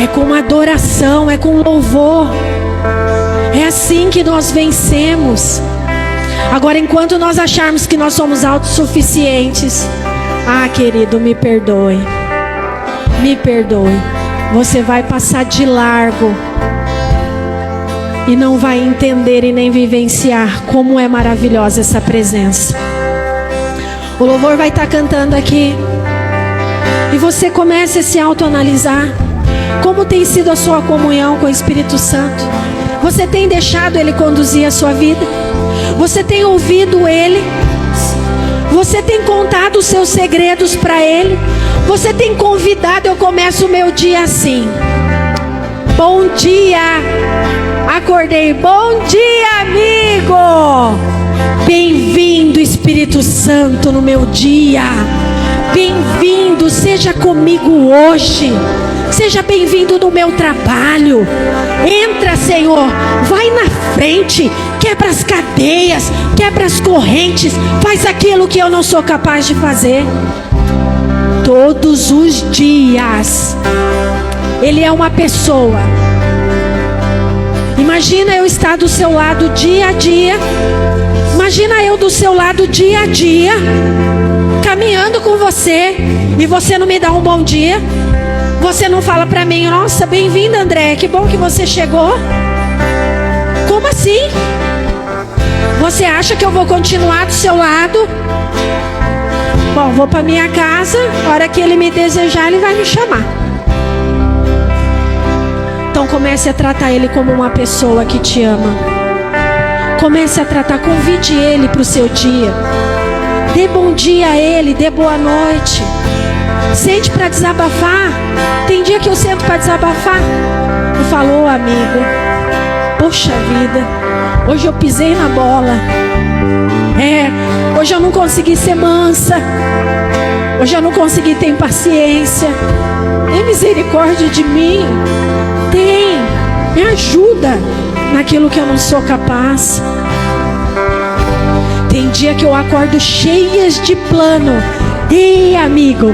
É com adoração, é com louvor. É assim que nós vencemos. Agora, enquanto nós acharmos que nós somos autossuficientes, querido, me perdoe. Me perdoe. Você vai passar de largo e não vai entender e nem vivenciar como é maravilhosa essa presença. O louvor vai estar cantando aqui e você começa a se autoanalisar. Como tem sido a sua comunhão com o Espírito Santo? Você tem deixado Ele conduzir a sua vida? Você tem ouvido Ele? Você tem contado os seus segredos para Ele? Você tem convidado? Eu começo o meu dia assim: bom dia, acordei, bom dia, amigo. Bem-vindo, Espírito Santo, no meu dia. Bem-vindo, seja comigo hoje. Seja bem-vindo no meu trabalho. Entra, Senhor, vai na frente, quebra as cadeias, quebra as correntes, faz aquilo que eu não sou capaz de fazer. Todos os dias. Ele é uma pessoa. Imagina eu estar do seu lado dia a dia. Imagina eu do seu lado dia a dia, caminhando com você, e você não me dá um bom dia. Você não fala pra mim, nossa, bem-vinda, André, que bom que você chegou. Como assim? Você acha que eu vou continuar do seu lado? Bom, vou pra minha casa, a hora que ele me desejar, ele vai me chamar. Então comece a tratar ele como uma pessoa que te ama. Comece a tratar, convide ele pro seu dia. Dê bom dia a ele, dê boa noite. Sente para desabafar. Tem dia que eu sento para desabafar. Eu falo, ô amigo, poxa vida, hoje eu pisei na bola. Hoje eu não consegui ser mansa. Hoje eu não consegui ter paciência. Tem misericórdia de mim. Tem. Me ajuda naquilo que eu não sou capaz. Tem dia que eu acordo cheias de plano. Ei, amigo,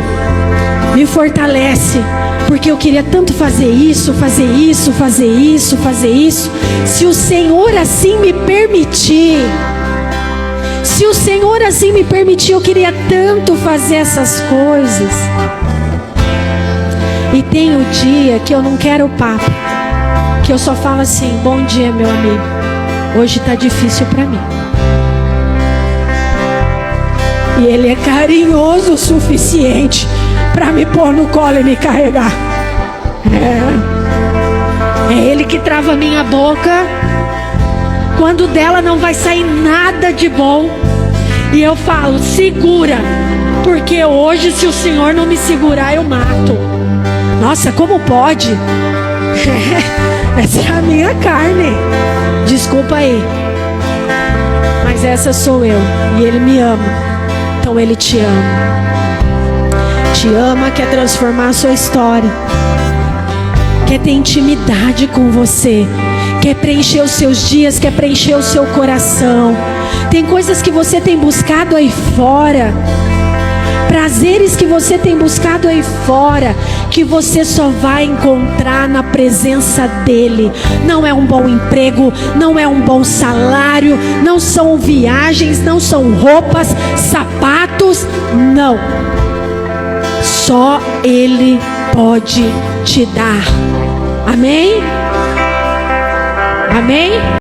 me fortalece, porque eu queria tanto fazer isso, fazer isso, fazer isso, fazer isso. Se o Senhor assim me permitir, se o Senhor assim me permitir, eu queria tanto fazer essas coisas. E tem o dia que eu não quero papo, que eu só falo assim, bom dia, meu amigo, hoje tá difícil para mim. E Ele é carinhoso o suficiente para me pôr no colo e me carregar. É Ele que trava a minha boca quando dela não vai sair nada de bom. E eu falo, segura, porque hoje se o Senhor não me segurar eu mato. Nossa, como pode? Essa é a minha carne. Desculpa aí, mas essa sou eu. E Ele me ama. Então Ele te ama. Te ama, quer transformar a sua história, quer ter intimidade com você, quer preencher os seus dias, quer preencher o seu coração. Tem coisas que você tem buscado aí fora, prazeres que você tem buscado aí fora, que você só vai encontrar na presença dele. Não é um bom emprego, não é um bom salário, não são viagens, não são roupas, sapatos, não. Só ele pode te dar. Amém? Amém?